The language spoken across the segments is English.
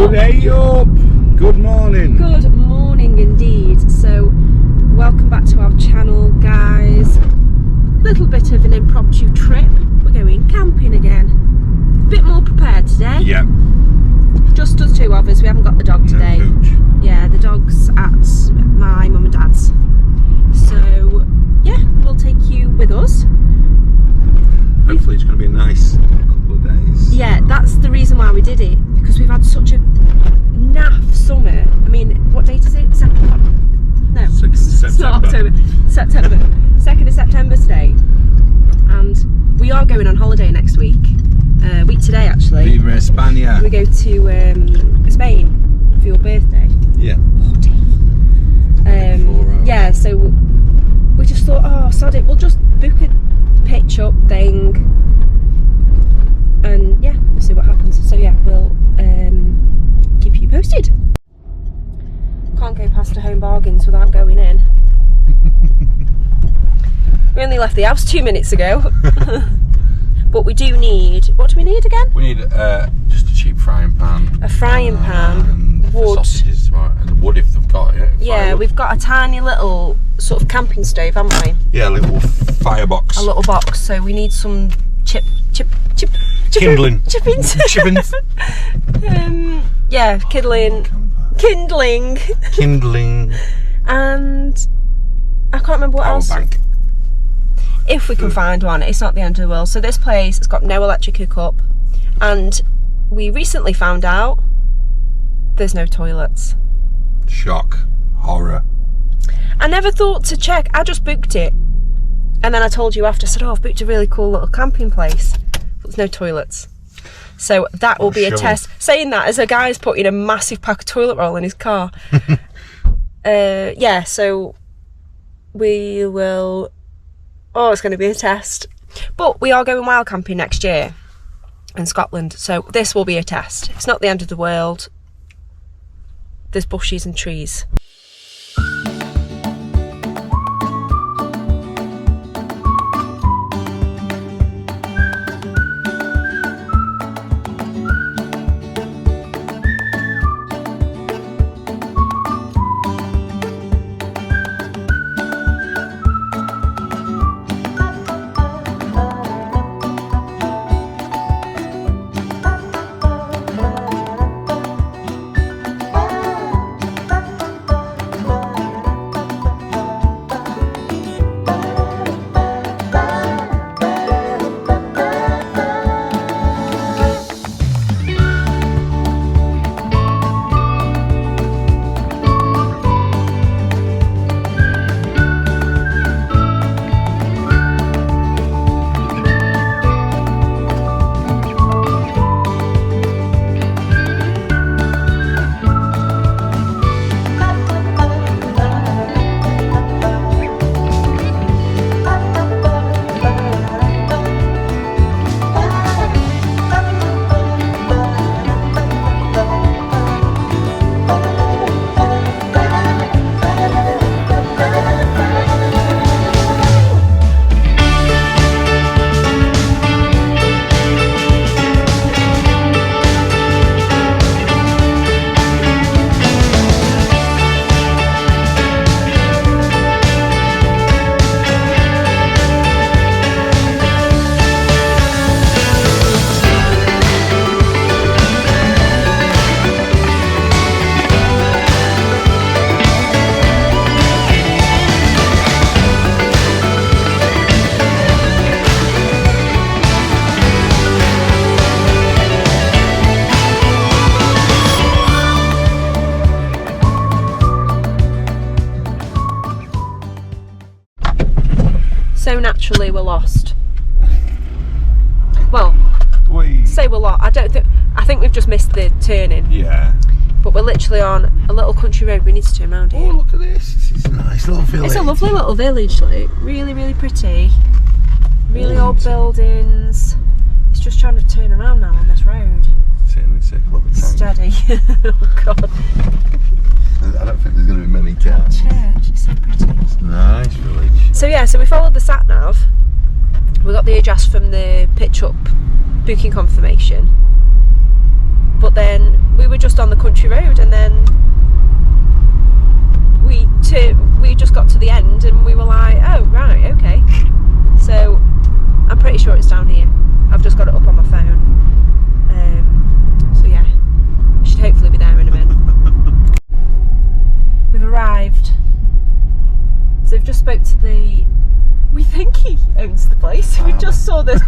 Good day up. Good morning. Good morning indeed. So, welcome back to our channel, guys. Little bit of an impromptu trip. We're going camping again. A bit more prepared today. Yeah. Just us two of us. We haven't got the dog today. No pooch. Yeah, the dog's at my mum and dad's. So, yeah, we'll take you with us. Hopefully it's going to be a nice couple of days. Yeah, that's the reason why we did it, because we've had such a naff summer. I mean, what date is it? 2nd It's not September. October. September. 2nd of September today. And we are going on holiday next week. Week today, actually. Viva España. We go to Spain for your birthday. Yeah. Yeah, so we just thought, oh, sod it, we'll just book a pitch up thing. And yeah, we'll see what happens. So yeah, we'll keep you posted. Can't go past a Home Bargains without going in. We only left the house 2 minutes ago. But we do need, what do we need again? We need just a cheap frying pan. A frying pan, and wood. The sausages, right, and wood if they've got it. Yeah, Firewood. we've got a tiny little sort of camping stove, haven't we? Yeah, a little firebox. A little box, so we need some Kindling. chippings. Chippings. Yeah, kindling, and I can't remember what Power else. bank. If we can find one, it's not the end of the world. So this place has got no electric hookup, and we recently found out there's no toilets. Shock. Horror. I never thought to check. I just booked it, and then I told you after. I said, "Oh, I've booked a really cool little camping place. There's no toilets." So that will be a test. Saying that as a guy's putting a massive pack of toilet roll in his car. Yeah, so we will. Oh, it's going to be a test. But we are going wild camping next year in Scotland, so this will be a test. It's not the end of the world. There's bushes and trees. So naturally we're lost. Well, say we're lost. I think we've just missed the turning. Yeah. But we're literally on a little country road. We need to turn around here. Oh, look at this. This is a nice little village. It's a lovely little village, like really, really pretty. Really old buildings. It's just trying to turn around now on this road. Sitting in a circle of a tank. Steady. Oh God. I don't think there's going to be many cars. Church, it's so pretty. It's a nice village. So yeah, so we followed the sat nav. We got the address from the pitch up booking confirmation. But then we were just on the country road, and then we just got to the end and we were like, oh right, okay. So I'm pretty sure it's down here. I've just got it up on my phone. So yeah, we should hopefully be there in a minute. We've arrived. So we've just spoke to we think he owns the place. We just saw this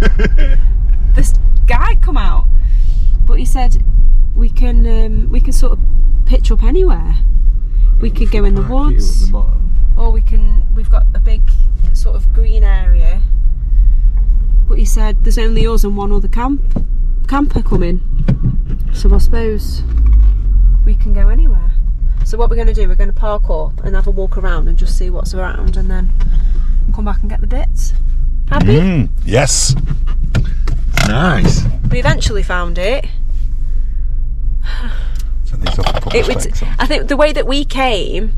guy come out, but he said we can sort of pitch up anywhere. We could go in the woods, or we've got a big sort of green area. But he said there's only us and one other camper coming, so I suppose we can go anywhere. So what we're going to do, we're going to park up and have a walk around and just see what's around, and then come back and get the bits. Happy? Yes. Nice. We eventually found it. I think the way that we came,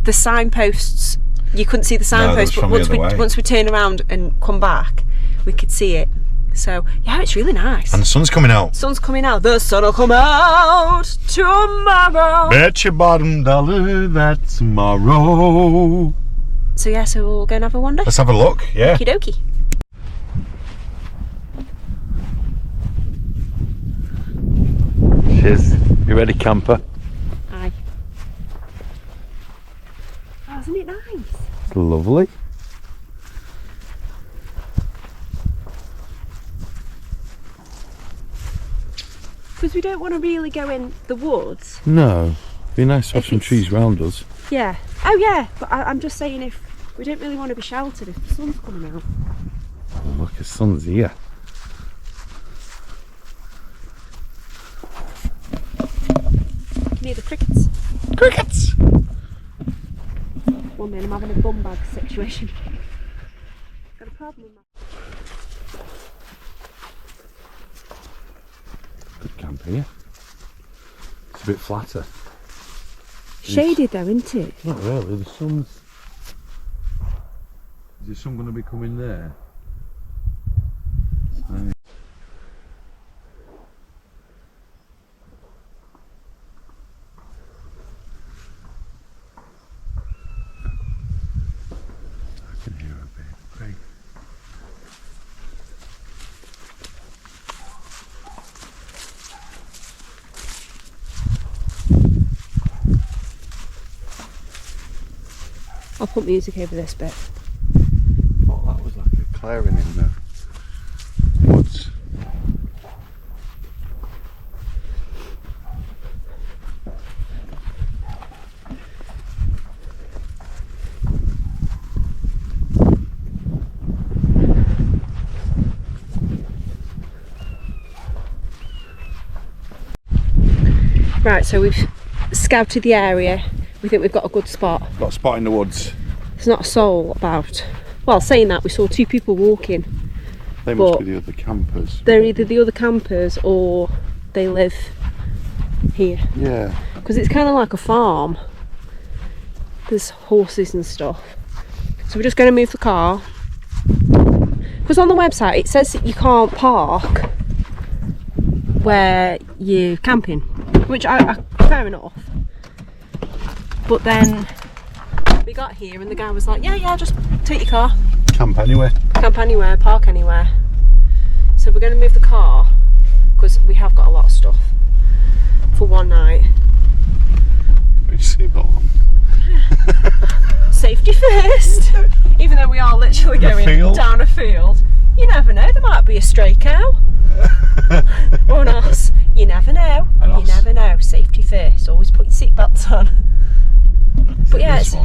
the signposts, you couldn't see the signposts, but once we turn around and come back, we could see it. So yeah, it's really nice. And the sun's coming out. Sun's coming out. The sun will come out tomorrow. Bet your bottom dollar that tomorrow. So yeah, so we'll go and have a wander. Let's have a look. Yeah. Okie dokie. Cheers. You ready, camper? Aye. Oh, isn't it nice? It's lovely. Because we don't want to really go in the woods. No. Be nice to have some trees round us. Yeah. Oh yeah, but I'm just saying, if we don't really want to be sheltered if the sun's coming out. Oh, look, the sun's here. Near the crickets. Crickets! One minute, I'm having a bum bag situation. Got a problem with my... Good camp here. It's a bit flatter. Shaded though, isn't it? Not really, the sun's... Is the sun going to be coming there? I can hear a bit. I'll put music over this bit. Oh, that was like a clearing in the woods. Right, so we've scouted the area. We think we've got a good spot. Got a spot in the woods. There's not a soul about. Well, saying that, we saw two people walking. They must be the other campers. They're either the other campers or they live here. Yeah. Because it's kind of like a farm. There's horses and stuff. So we're just going to move the car. Because on the website it says that you can't park where you're camping, which I fair enough. But then we got here and the guy was like, yeah, just take your car. Camp anywhere. Camp anywhere, park anywhere. So we're going to move the car because we have got a lot of stuff for one night. Put your seatbelt on. Safety first. Even though we are literally going down a field. You never know, there might be a stray cow. Or an oss. You never know. You never know. Safety first. Always put your seatbelts on. But yeah, it's...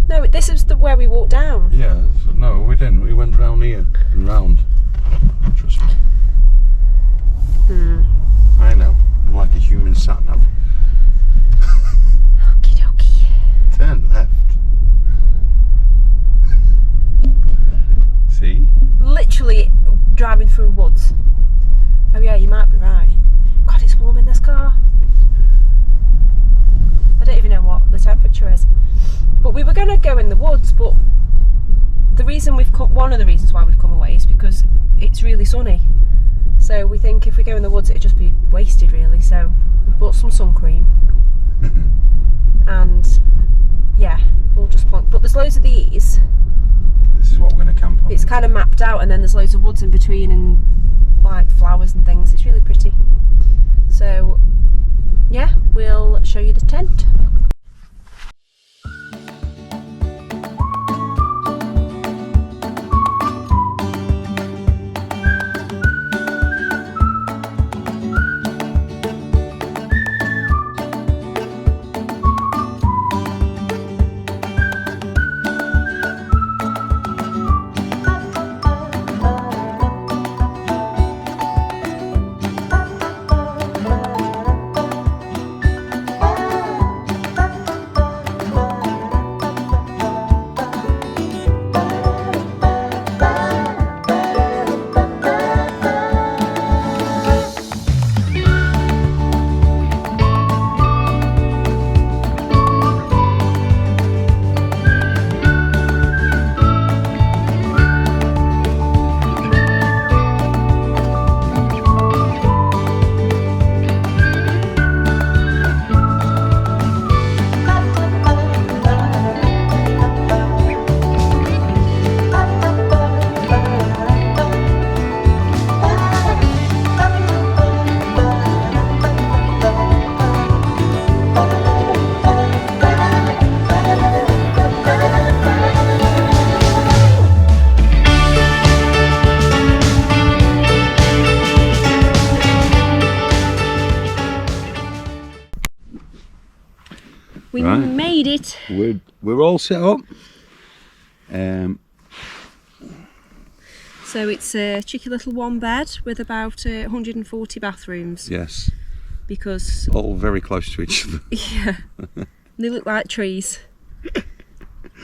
No, this is where we walked down. Yeah, no, we didn't. We went round here and round. Trust me. I know. I'm like a human sat nav. Okie dokie. Turn left. See? Literally driving through woods. Oh yeah, you might be right. God, it's warm in this car. I don't even know what the temperature is. But we were going to go in the woods, but the reason one of the reasons why we've come away is because it's really sunny. So we think if we go in the woods, it'd just be wasted really. So we've bought some sun cream, and yeah, we'll just plant. But there's loads of these. This is what we're going to camp on. It's kind of mapped out, and then there's loads of woods in between and like flowers and things. It's really pretty. So yeah, we'll show you the tent. We made it. We're all set up. So it's a cheeky little one bed with about 140 bathrooms. Yes. Because all very close to each other. yeah, they look like trees.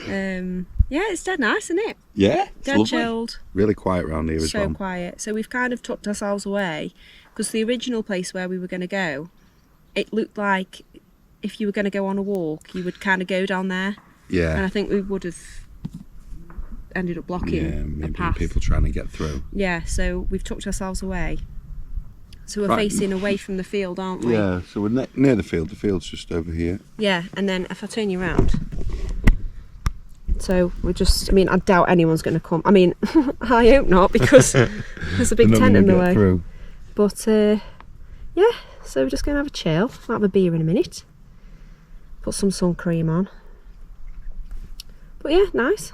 Yeah, it's dead nice, isn't it? Yeah, it's Dead lovely. chilled. Really quiet around here as well. So quiet. So we've kind of tucked ourselves away because the original place where we were going to go, it looked like if you were going to go on a walk, you would kind of go down there. Yeah. And I think we would have ended up blocking the maybe path. people trying to get through. Yeah, so we've tucked ourselves away. So we're Right. facing away from the field, aren't we? Yeah, so we're near the field. The field's just over here. Yeah, and then if I turn you around. So we're just, I mean, I doubt anyone's going to come. I mean, I hope not because there's a big They're not tent in gonna the get way. through. But yeah, so we're just going to have a chill. Might have a beer in a minute. Put some sun cream on. But yeah, nice.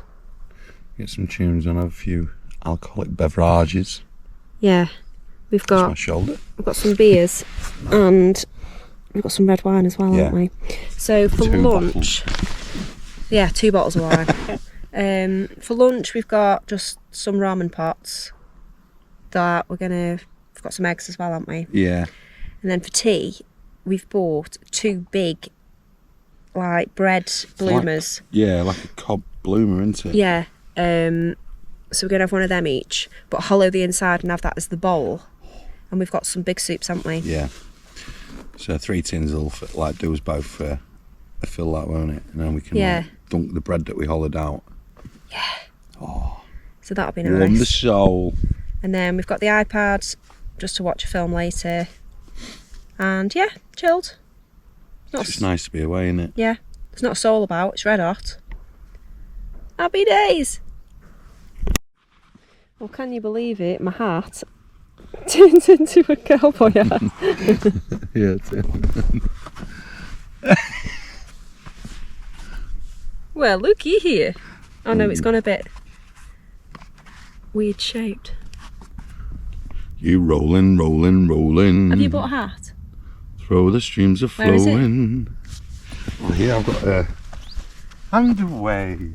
Get some tunes on, have a few alcoholic beverages. Yeah, we've That's my got shoulder. some beers and we've got some red wine as well, Yeah. haven't we? So for 2 lunch, yeah, 2 bottles of wine. For lunch, we've got just some ramen pots that we've got some eggs as well, haven't we? Yeah. And then for tea, we've bought 2 big, like bread bloomers. Yeah, like a cob bloomer, isn't it? Yeah. So we're gonna have one of them each, but hollow the inside and have that as the bowl. And we've got some big soups, haven't we? Yeah. So 3 tins will do us both fill that, won't it? And then we can dunk the bread that we hollowed out. Yeah. Oh, So that'll be warm the nice. soul. And then we've got the iPad just to watch a film later. And yeah, chilled. It's just nice to be away, isn't it? Yeah, there's not a soul about. It's red hot. Happy days. Well, can you believe it? My hat turns into a cowboy hat. Yeah, it's it. Well, looky here. Oh no, it's gone a bit weird shaped. You rolling, rolling, rolling. Have you bought a hat? Throw the streams of Where is it? flowing. Well, here I've got a underway.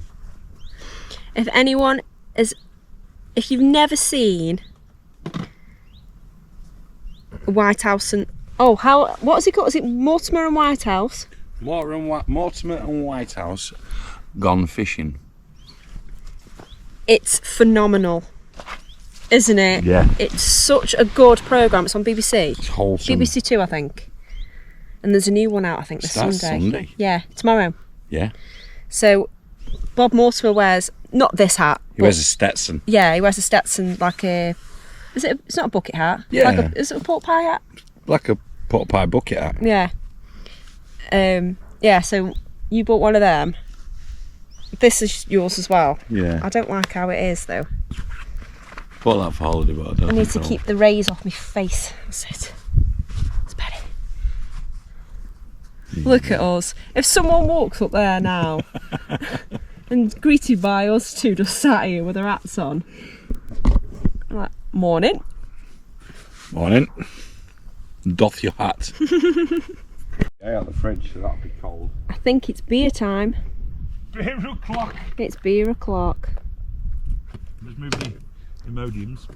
If anyone is, if you've never seen White House and what is it called? Is it Mortimer and White House? Mortimer and Whitehouse gone fishing. It's phenomenal, isn't it? Yeah. It's such a good programme. It's on BBC. It's wholesome. BBC Two, I think. And there's a new one out, I think, this Starts Sunday. Sunday? Yeah, tomorrow. Yeah. So Bob Mortimer wears, not this hat. He wears a Stetson. Yeah, he wears a Stetson, like a Is it? It's not a bucket hat. Yeah. Is it a pork pie hat? Like a pot pie bucket hat. Yeah. Yeah. So you bought one of them. This is yours as well. Yeah. I don't like how it is though. Bought that for holiday, but I don't I need to think keep the rays off my face. That's it. It's better. Look at us. If someone walks up there now and greeted by us two just sat here with our hats on, I'm like, morning. Morning. Doff your hat. Yeah, out the fridge, so that'll be cold. I think it's beer time. Beer o'clock. It's beer o'clock. Let's move the Imodiums.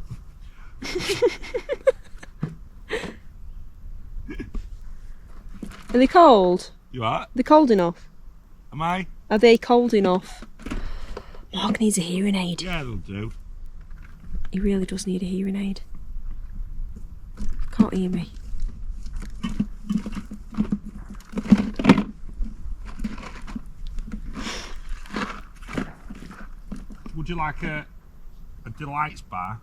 Are they cold? You are? They're cold enough. Am I? Are they cold enough? Mark needs a hearing aid. Yeah, it'll do. He really does need a hearing aid. Can't hear me. Would you like a Delights bar?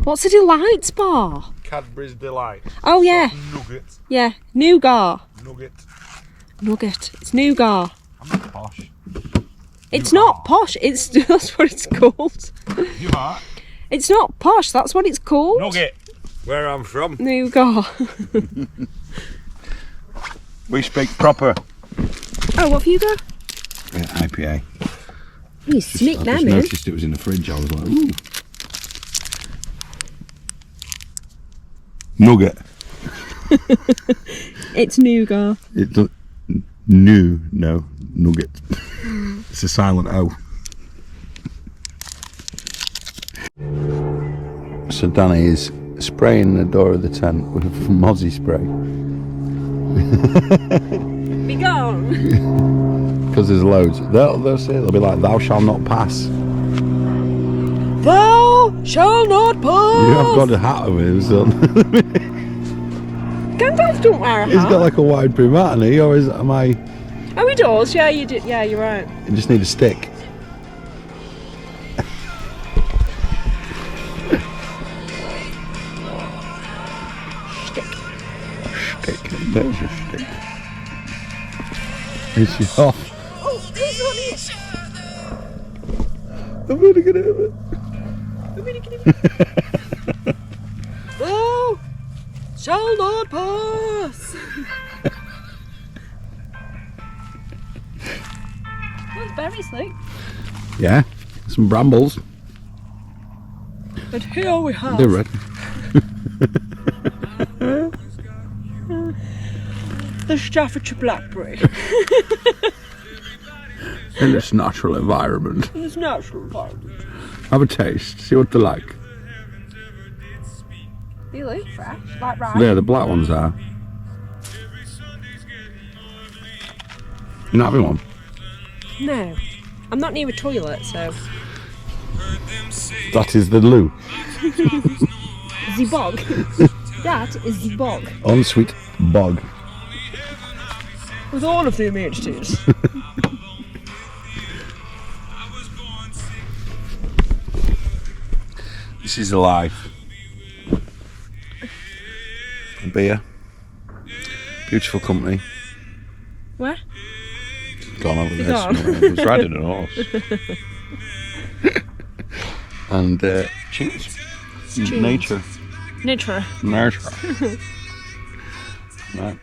What's a Delights bar? Cadbury's Delights. Oh yeah, Nugget. yeah. Nougat. Nugget. Nugget. It's nougat. I'm not posh. It's not posh. It's that's what it's called. You are? It's not posh. That's what it's called. Nugget. Where I'm from. Nougat. We speak proper. Oh, what have you got? Yeah, IPA. You sneak I them just in. noticed it was in the fridge. I was like, ooh. Nugget. It's nougat. It's no, nugget. It's a silent O. So Danny is spraying the door of the tent with mozzie spray Be gone. because there's loads. They'll say they'll be like, "Thou shalt not pass." Thou shall not pass. You have got a hat over him, son. Gandalf don't wear a hat. He's got like a wide brim hat, hasn't he? Or is am I? Oh, he does. Yeah, you did. Yeah, you're right. You just need a stick. Stick. There's your stick. Is she off? Oh, he's on it. I'm really gonna have it. Thou shall not pass. Those berries, Luke. Yeah, some brambles. And here we have They're red. the Staffordshire blackberry. In its natural environment. It's natural environment. Have a taste. See what they're like. They look fresh, like rice. There, the black ones are. You're not having one? No, I'm not near a toilet, so. That is the loo. The bog. That is the bog. Unsweet bog. With all of the amenities. This is life. Beer. Beautiful company. Where? Gone over He's there gone. somewhere. I was riding a horse. And cheese. Nature. Nature. Nature. Right.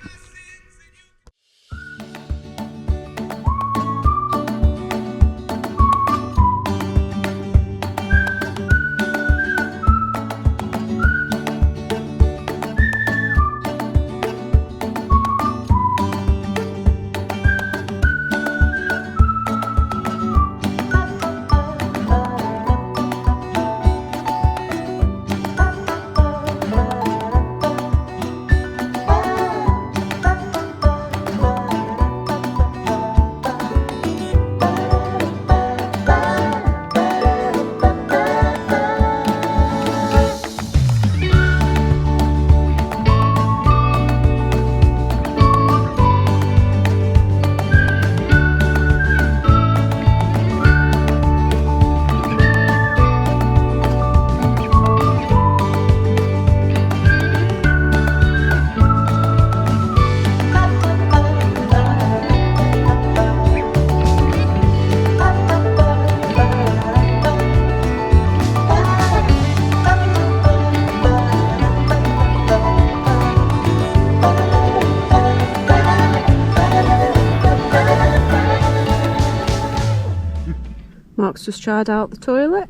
Mark's just tried out the toilet.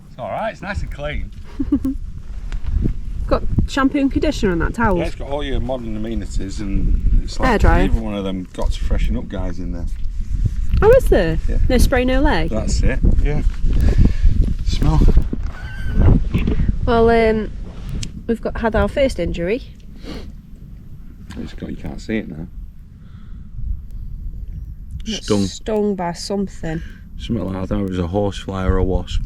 It's alright, it's nice and clean. Got shampoo and conditioner on that towel. Yeah, it's got all your modern amenities, and it's like Hairdryer. even one of them got to freshen up guys in there. Oh, is there? Yeah. No spray, no lay? That's it. Yeah. Smell. Well, we've had our first injury. It's got, you can't see it now. Got Stung. Stung by something. Something like that. It was a horsefly or a wasp.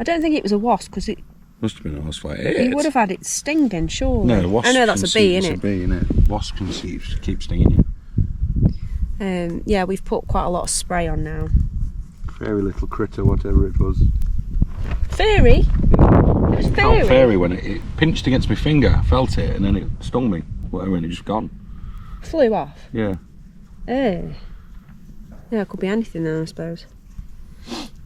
I don't think it was a wasp because it. Must have been a horsefly. You would have had it stinging, surely. No, wasp. I know that's a bee, It's isn't a bee, innit? Wasp can keep stinging you. Yeah, we've put quite a lot of spray on now. Fairy little critter, whatever it was. Fairy? It was It felt fairy. fairy when it pinched against my finger. I felt it, and then it stung me. Whatever, and it just gone. Flew off. Yeah. Yeah, it could be anything then, I suppose.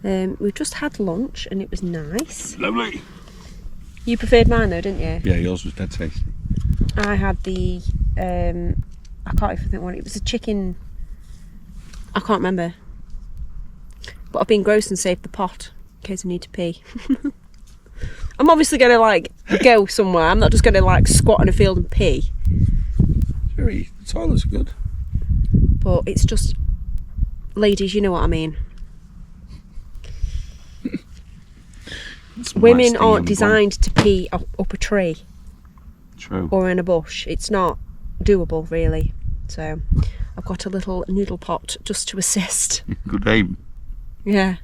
We've just had lunch and it was nice. Lovely. You preferred mine though, didn't you? Yeah, yours was dead tasty. I had the I can't even think what it was. A chicken. I can't remember. But I've been gross and saved the pot in case I need to pee. I'm obviously gonna like go somewhere. I'm not just gonna like squat in a field and pee. The toilets are good. But it's just, ladies, you know what I mean. Women aren't designed to pee up a tree. True. Or in a bush. It's not doable, really. So I've got a little noodle pot just to assist. Good aim. Yeah.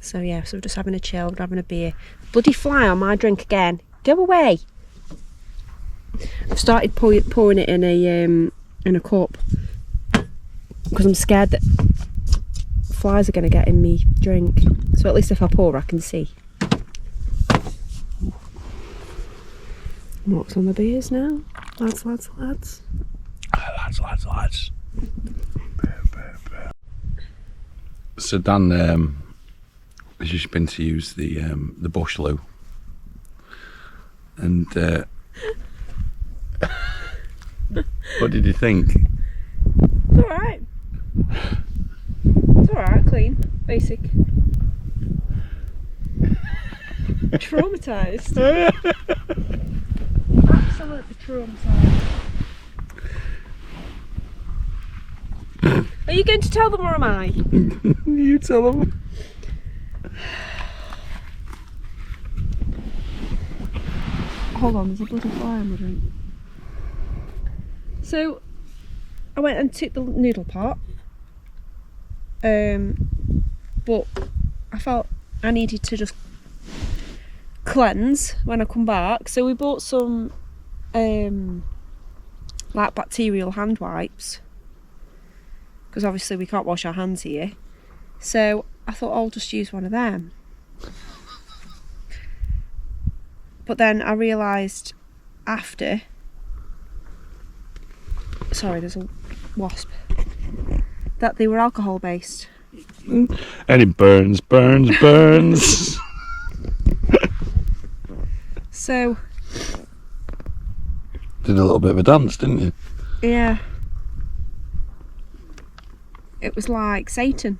So yeah, so we're just having a chill, we're having a beer. Bloody fly on my drink again. Go away. I've started pouring it in a cup because I'm scared that flies are going to get in me drink. So at least if I pour, I can see. What's on the beers now? Lads. Lads. So Dan has just been to use the bush loo, and what did you think? It's alright. It's alright, clean, basic. Traumatised. Absolutely traumatised. Are you going to tell them or am I? You tell them. Hold on, there's a bloody fly on my drink. So, I went and took the noodle pot. But I felt I needed to just cleanse when I come back. So we bought some like bacterial hand wipes. Because obviously we can't wash our hands here. So I thought I'll just use one of them. But then I realised after... Sorry, there's a wasp. That they were alcohol based. And it burns. So... Did a little bit of a dance, didn't you? Yeah. It was like Satan.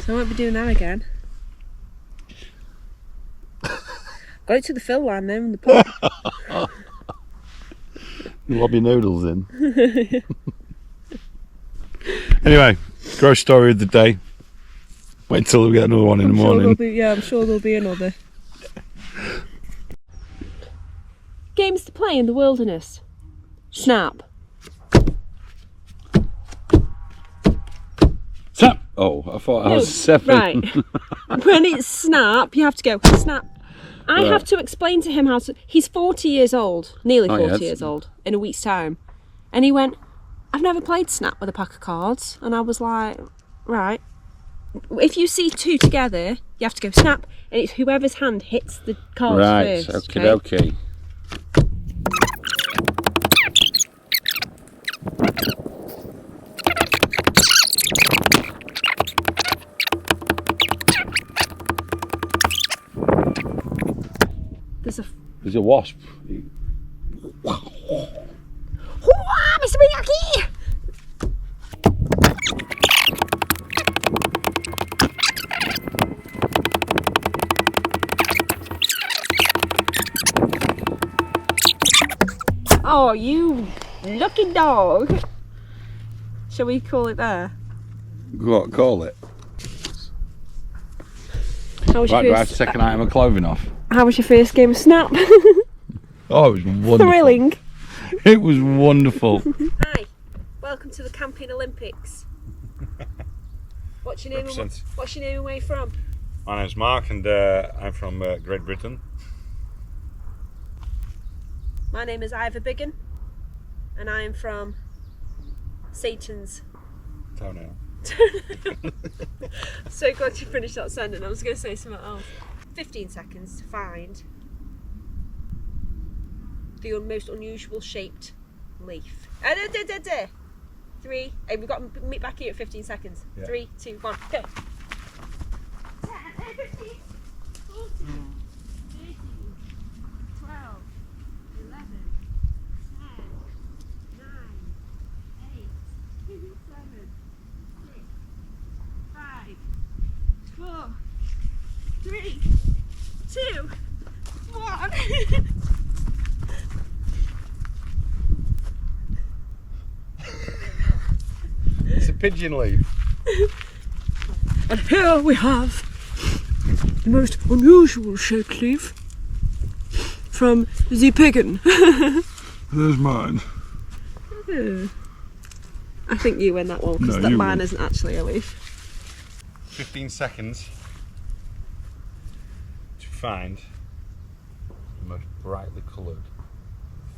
So I won't be doing that again. Got it to the fill line there in the pot. Lobby noodles in. Anyway, gross story of the day. Wait till we get another one in the morning. I'm sure there'll be another. Games to play in the wilderness. Snap. Snap! Oh, I thought I was 7. Right. When it's snap, you have to go snap. I have to explain to him how to... He's 40 years old, nearly 40 years old, in a week's time. And he went, I've never played snap with a pack of cards. And I was like, right. If you see 2 together, you have to go snap. And it's whoever's hand hits the cards Right, first. okay. There's a wasp. Mr. Miyagi! Oh, you lucky dog. Shall we call it there? What, call it? How was Right, do your I have first, to take an item of clothing off? how was your first game of Snap? Oh, it was wonderful. Thrilling. It was wonderful. Hi, welcome to the Camping Olympics. What's your name? Represent. What's your name and where you from? My name's Mark and I'm from Great Britain. My name is Ivor Biggin, and I am from Satan's. Toenail. So glad you finished that sentence. I was going to say something else. 15 seconds to find the most unusual shaped leaf. 3. Hey, we've got to meet back here at 15 seconds. Yeah. 3, 2, 1, go. 10, 15, 14, 13, 12, 11, 10, 9, 8, 7, 6, 5, 4, 3, 2, 1. It's a pigeon leaf. And here we have the most unusual shaped leaf from the pigeon. There's mine. I think you win that one because No, you mine win. isn't actually a leaf. 15 seconds to find the most brightly coloured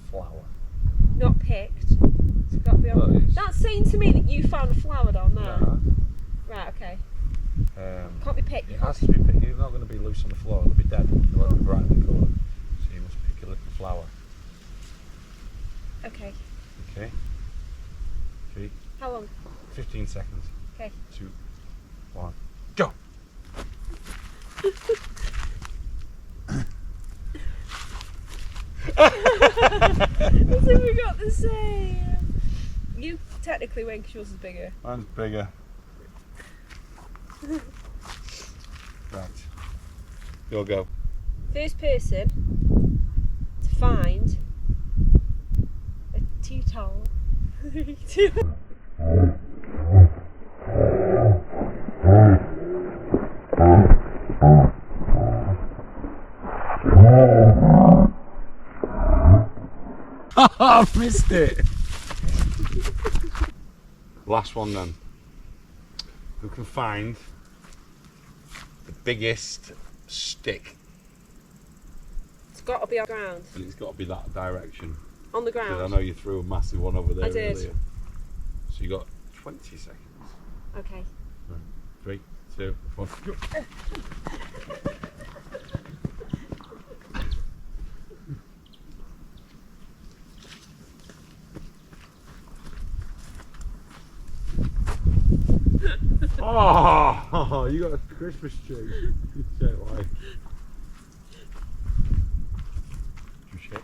flower. Not picked. It's got to be on. Well, it's- That's saying to me that you found a flower down there. No. Right, okay. Um, Can't be picked. it has to be picked. You're not going to be loose on the floor. They'll be dead. They'll have to be brightly coloured. So you must pick a little flower. Okay. Okay. 3, How long? 15 seconds. Okay. 2, 1, go. That's what we got the same. You technically win because yours is bigger. Mine's bigger. Right. You'll go. First person to find a tea towel. 3, 2. I've missed it. Last one then. Who can find the biggest stick? It's got to be on the ground. And it's got to be that direction. On the 'Cause I ground. know you threw a massive one over there I did. earlier. So you got 20 seconds. Okay. 3, 2, 1, go. Oh, you got a Christmas tree. Good shit, why? You shit.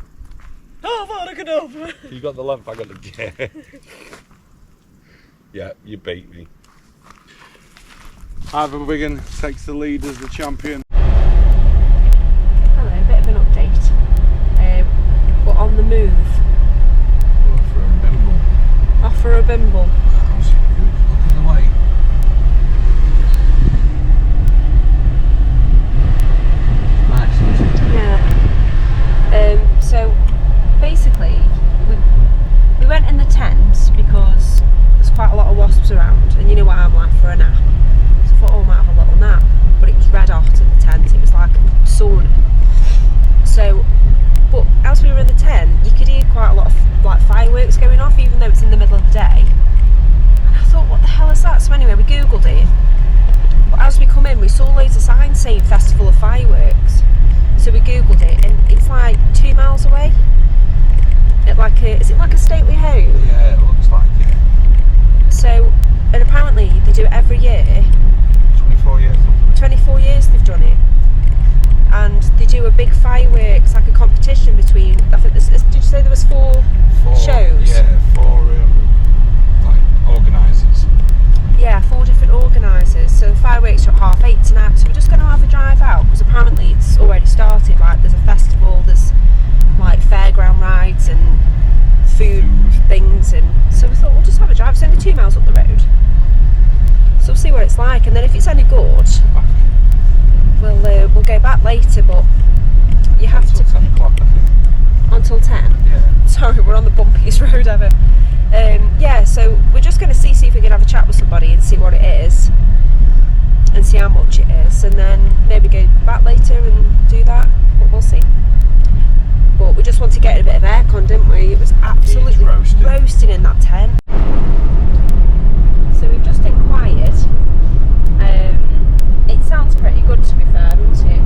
Oh, Vodka. You got the length, I got the gear. Yeah, you beat me. Ivor Biggin takes the lead as the champion. Hello, a bit of an update. We're on the move. Off for a bimble. Yeah. So basically, we went in the tent because there's quite a lot of wasps around, and you know what I'm like for a nap. So I thought, oh, I might have a little nap. But it was red hot in the tent. It was like a sauna. So, but as we were in the tent, you could hear quite a lot of like fireworks going off, even though it's in the middle of the day. And I thought, what the hell is that? So anyway, we googled it. But as we come in, we saw loads of signs saying Festival of Fireworks. So we googled it, and it's like 2 miles away. At like is it like a stately home? Yeah, it looks like it. So, and apparently they do it every year. 24 years. 24 years they've done it, and they do a big fireworks, like a competition between. I think did you say there was four shows? Yeah, 4 like organisers. Yeah, 4 different organisers. So the fireworks are at 8:30 tonight. So we're just going to have a drive out because apparently it's already started. Like there's a festival, there's like fairground rides and we'll go back later, but you have Until to 10 o'clock, I think. until 10. Yeah. Sorry, we're on the bumpiest road ever. Yeah, so we're just going to see if we can have a chat with somebody and see what it is and see how much it is, and then maybe go back later and do that, but we'll see. But we just want to get a bit of aircon, didn't we? It was absolutely roasting in that tent. So we've just inquired. It sounds pretty good, to be fair, doesn't it?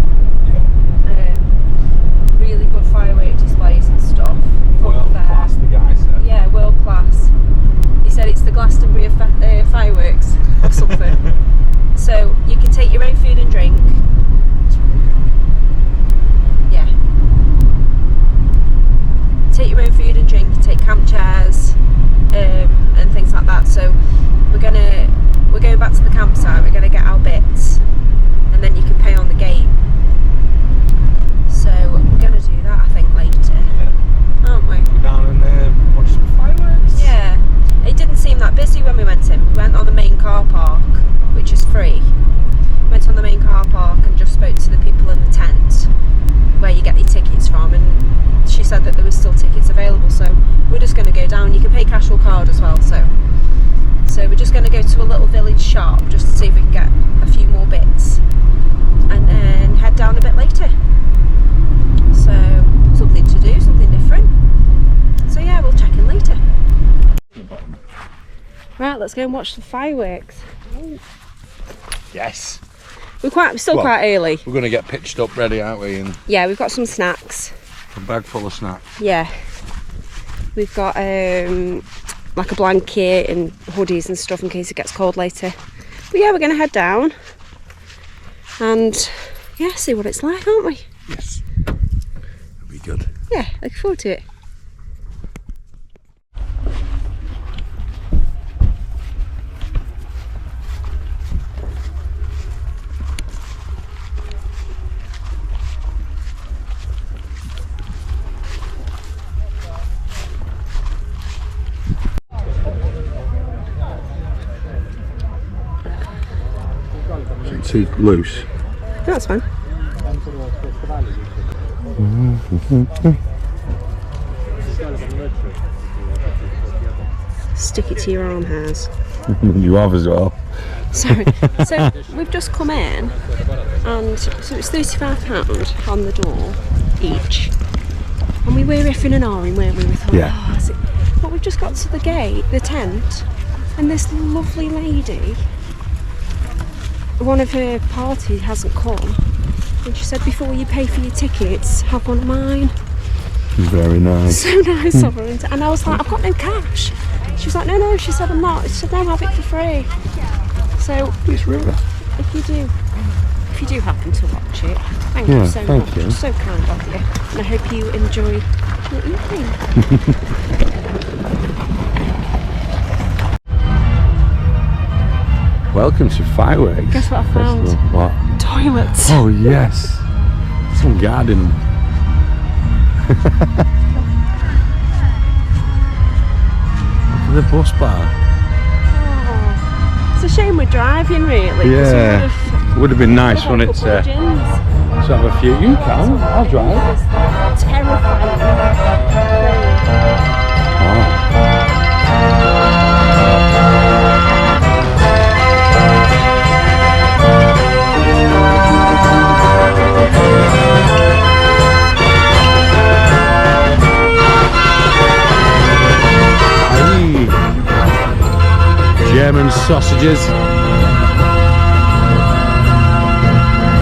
Really good firework displays and stuff. World class, the guy said. Yeah, world class. He said it's the Glastonbury fireworks or something. So you can take your own food and drink. Yeah. Take your own food and drink. Take camp chairs and things like that. So we're going back to the campsite. We're gonna get our bits, and then you can pay on the gate. So we're gonna do that, I think, later, aren't we? Go down and watch some fireworks. Yeah. It didn't seem that busy when we went in. We went on the main car park, which is free. Went on the main car park and just spoke to the people in the tent where you get your tickets from, and she said that there was still tickets available, so we're just going to go down. You can pay cash or card as well, so we're just going to go to a little village shop just to see if we can get a few more bits and then head down a bit later. So something to do, something different. So yeah, we'll check in later. Right, let's go and watch the fireworks. Yes. We're still quite early. We're going to get pitched up ready, aren't we? And Yeah, we've got some snacks. a bag full of snacks. Yeah. We've got like a blanket and hoodies and stuff in case it gets cold later. But yeah, we're going to head down and yeah, see what it's like, aren't we? Yes. It'll be good. Yeah, looking forward to it. Too loose. That's fine. Stick it to your arm hairs. You have as well. Sorry. So we've just come in, and so it's £35 on the door each, and we were effing and ahhing, weren't we? We thought, Yeah. oh, is it? But we've just got to the gate, the tent, and this lovely lady, one of her party hasn't come, and she said, before you pay for your tickets, have one of mine. Very nice. So nice of her, and I was like, I've got no cash. She was like, no, she said, I'm not. She said, no, have it for free. So It's river. if you do happen to watch it, thank Yeah, you so thank much. you. It's so kind of you, and I hope you enjoy your evening. Welcome to fireworks. Guess what I found? Festival. What? Toilets. Oh yes. Some garden. Look at the bus bar. Oh, it's a shame we're driving, really. 'cause we Yeah. would've- Would have been nice, we'd wouldn't it? had a couple of gins. To have a few. You can. I'll drive. It's terrifying. Oh. Aye. German sausages.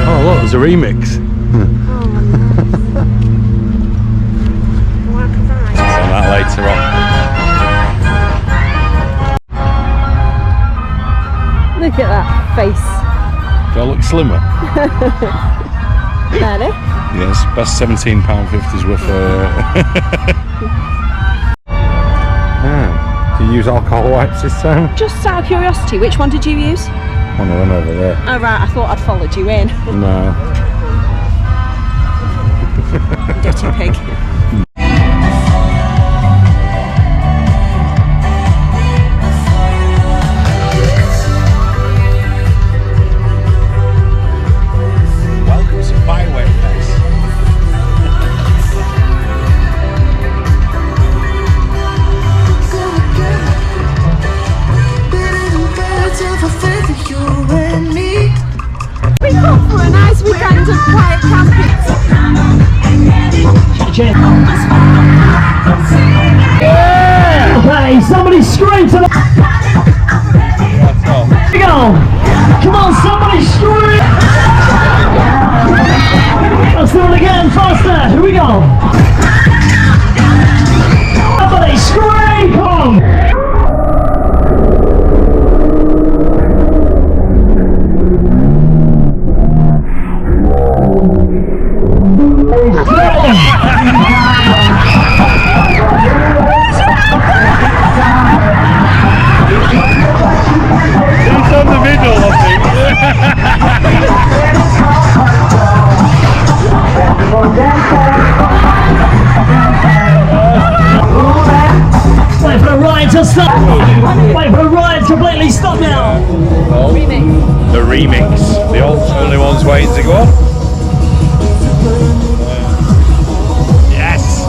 Oh look, there's a remix. That later on. Look at that face. Do I look slimmer? Ready? Yes, best £17.50's worth of. Do you use alcohol wipes this time? Just out of curiosity, which one did you use? One of them over there. Oh right, I thought I'd followed you in. No. Dirty pig. Welcome to stop! Wait for the riot completely stop now! The remix. The old only one's waiting to go on. Yes!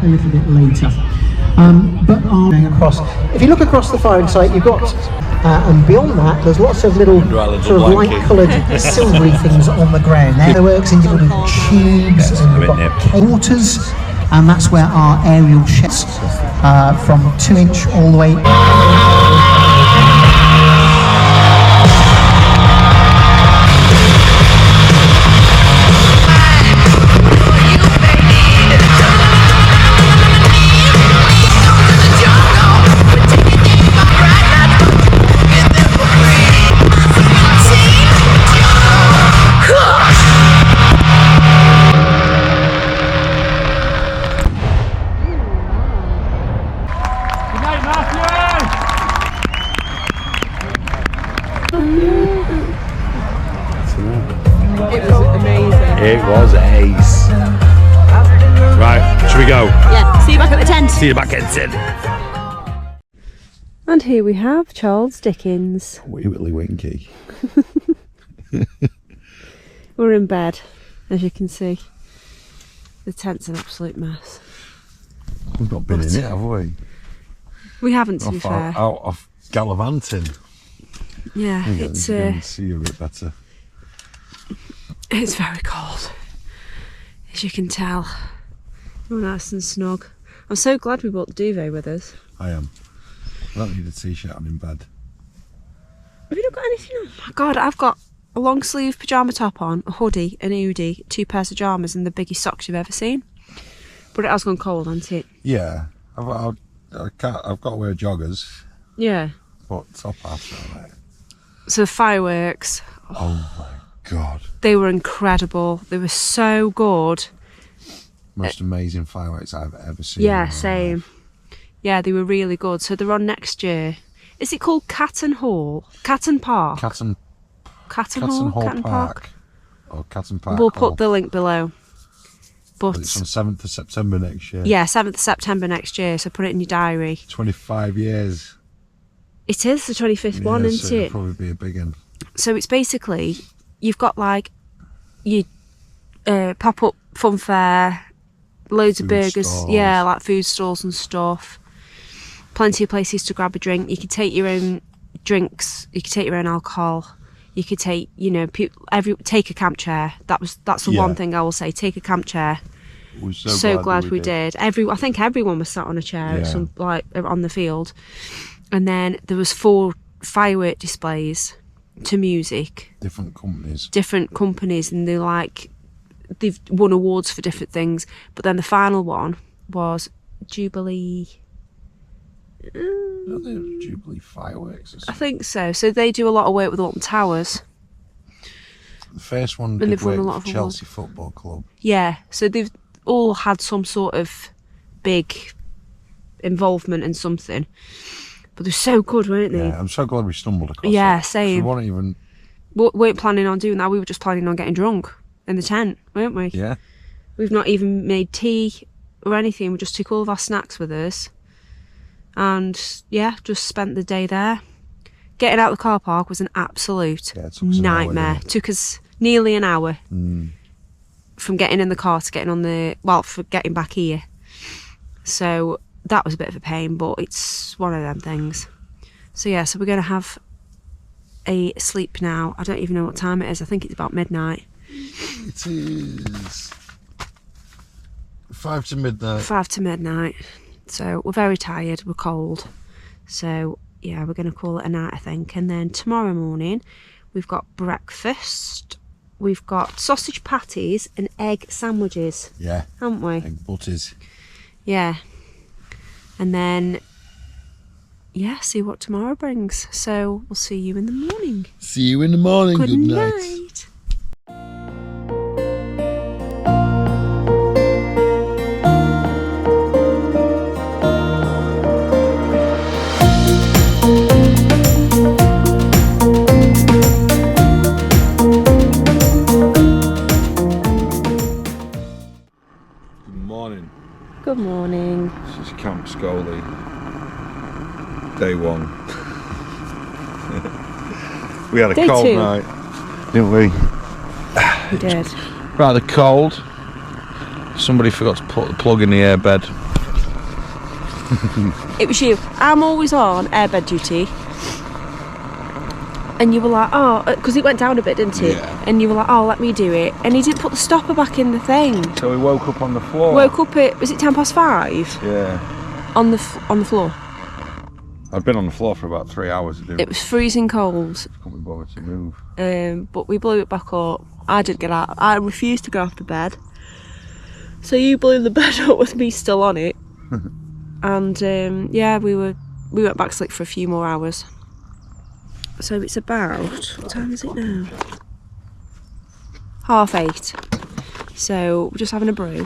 A little bit later, but going across. If you look across the fire site, you've got, and beyond that, there's lots of little sort of light-coloured silvery things on the ground. There works in different tubes, and we've got waters, and that's where our aerial shots from 2-inch all the way. It was ace. Right, should we go? Yeah, see you back at the tent. See you back at the tent. And here we have Charles Dickens. Wee Whitley Winky. We're in bed, as you can see. The tent's an absolute mess. We've not been in it, have we? We haven't, to be fair. Out of gallivanting. Yeah, It's you can see a bit better. It's very cold, as you can tell. We're nice and snug. I'm so glad we brought the duvet with us. I am. I don't need a t-shirt on in bed. Have you not got anything on? Oh my God, I've got a long sleeve pyjama top on, a hoodie, an hoodie, 2 pairs of pyjamas and the biggest socks you've ever seen. But it has gone cold, hasn't it? Yeah. I've got to wear joggers, Yeah. but top half right. So fireworks, Oh my God. they were incredible. They were so good. Most amazing fireworks I've ever seen. Yeah, same. Yeah, they were really good. So they're on next year. Is it called Catton Hall? Catton Park? Catton Hall? Catton Park. Or Catton Park. We'll put the link below. But It's on 7th of September next year. yeah, 7th of September next year, so put it in your diary. 25 years. It is the 25th one, Yeah, isn't so it'll it? probably be a big one. So it's basically, you've got like your pop-up fun fair, loads of Food burgers, stalls. yeah, like food stalls and stuff. Plenty of places to grab a drink. You could take your own drinks. You could take your own alcohol. You could take, you know, take a camp chair. That's the Yeah. one thing I will say. Take a camp chair. We're So glad we did. I think everyone was sat on a chair, Yeah. like on the field. And then there was 4 firework displays to music, Different companies. and they've won awards for different things. But then the final one was Jubilee. Are they Jubilee fireworks or I something? think so. So they do a lot of work with Alton Towers. The first one And did they've won work a lot with of Chelsea Football Club. Yeah. So they've all had some sort of big involvement in something. But they're so good, weren't they? Yeah, I'm so glad we stumbled across Yeah, it. 'Cause same. We weren't even... We weren't planning on doing that. We were just planning on getting drunk in the tent, weren't we? Yeah. We've not even made tea or anything. We just took all of our snacks with us. And yeah, just spent the day there. Getting out of the car park was an absolute Yeah, it took us an hour, nightmare. didn't it? Took us nearly an hour from getting in the car to getting for getting back here. So that was a bit of a pain, but it's one of them things. So yeah, so we're going to have a sleep now. I don't even know what time it is. I think it's about midnight. It is 5 to midnight. 5 to midnight. So we're very tired, we're cold. So yeah, we're going to call it a night, I think. And then tomorrow morning, we've got breakfast. We've got sausage patties and egg sandwiches. Yeah. Haven't we? Egg butties. Yeah. And then, yeah, see what tomorrow brings. So we'll see you in the morning. See you in the morning. Good night. night. Good morning. This is Camp Scully, day 1. We had a Day cold 2. night, didn't we? We did. Rather cold. Somebody forgot to put the plug in the airbed. It was you. I'm always on airbed duty. And you were like, oh, because it went down a bit, didn't it? Yeah. And you were like, oh, let me do it. And he didn't put the stopper back in the thing. So we woke up on the floor. Woke up at, was it 5:10? Yeah. On the floor. I'd been on the floor for about 3 hours. It was freezing cold. Couldn't be bothered to move. But we blew it back up. I didn't get out. I refused to get off the bed. So you blew the bed up with me still on it. And yeah, we went back to sleep for a few more hours. So it's about, what time is it now? 8:30. So we're just having a brew.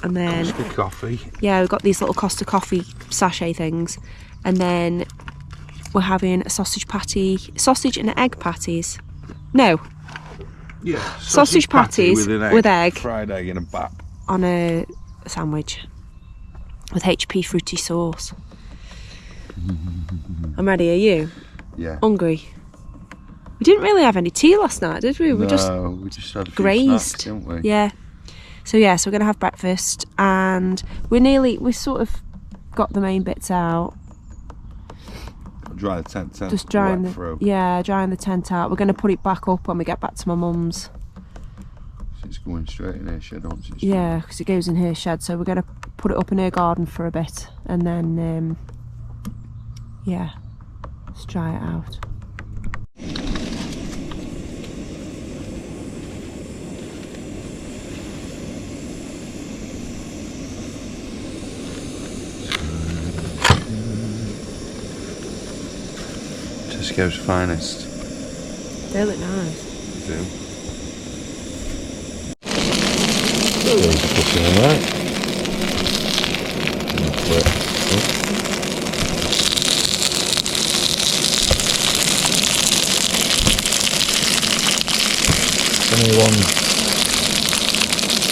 And then, Costa coffee. yeah, we've got these little Costa coffee sachet things. And then we're having a sausage and egg patties. No, Yeah. Sausage patties with egg. Fried egg in a bap. on a sandwich with HP fruity sauce. I'm ready, are you? Yeah. Hungry? We didn't really have any tea last night, did we? We just we just had a few grazed. snacks, didn't we? Yeah. So we're going to have breakfast, and we sort of got the main bits out. Dry the tent. Just drying wet through. drying the tent out. We're going to put it back up when we get back to my mum's. So it's going straight in her shed, don't it? Yeah, because it goes in her shed. So we're going to put it up in her garden for a bit, and then yeah, let's dry it out. Tesco's finest. They look nice. They do. There's a pussy in there. Anyone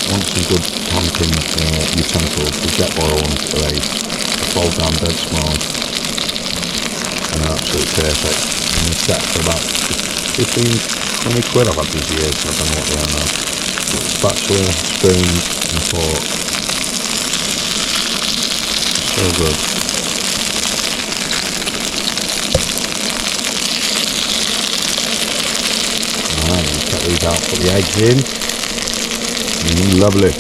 wants some good hunting utensils, the Jetboil ones are a fold down dead small and they're absolutely perfect. And they're set for about 15, 20 quid. I've had these years, so I don't know what they are now. Spatula, spoon and fork. So good. Alright, cut these out, put the eggs in. Lovely.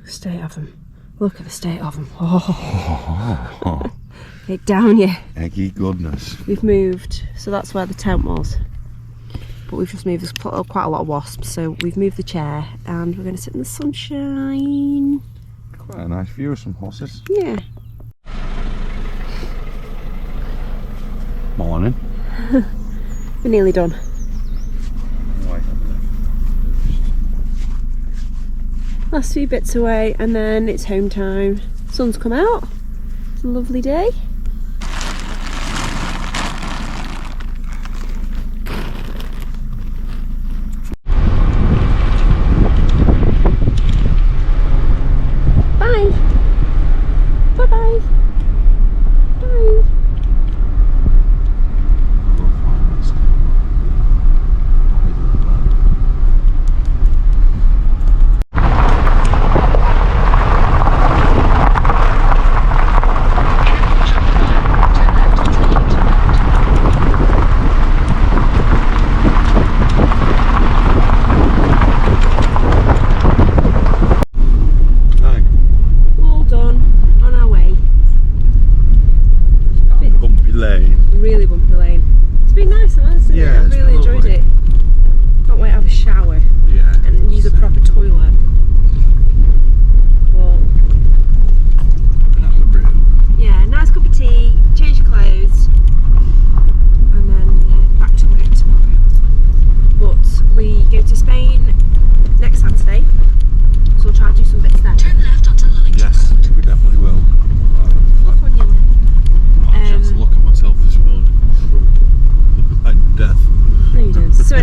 State of them. Look at the state of them. Oh. Get down, yeah. Eggy goodness. We've moved, so that's where the tent was. But we've just moved, there's quite a lot of wasps, so we've moved the chair and we're going to sit in the sunshine. Quite a nice view of some horses. Yeah. Morning. We're nearly done. Last few bits away and then it's home time. Sun's come out. It's a lovely day. Bye. Bye-bye. Bye.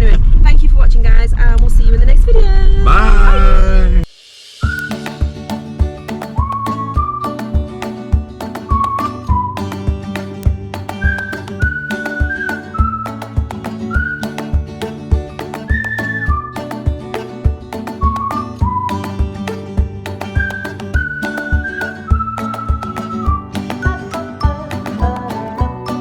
Anyway, thank you for watching, guys, and we'll see you in the next video.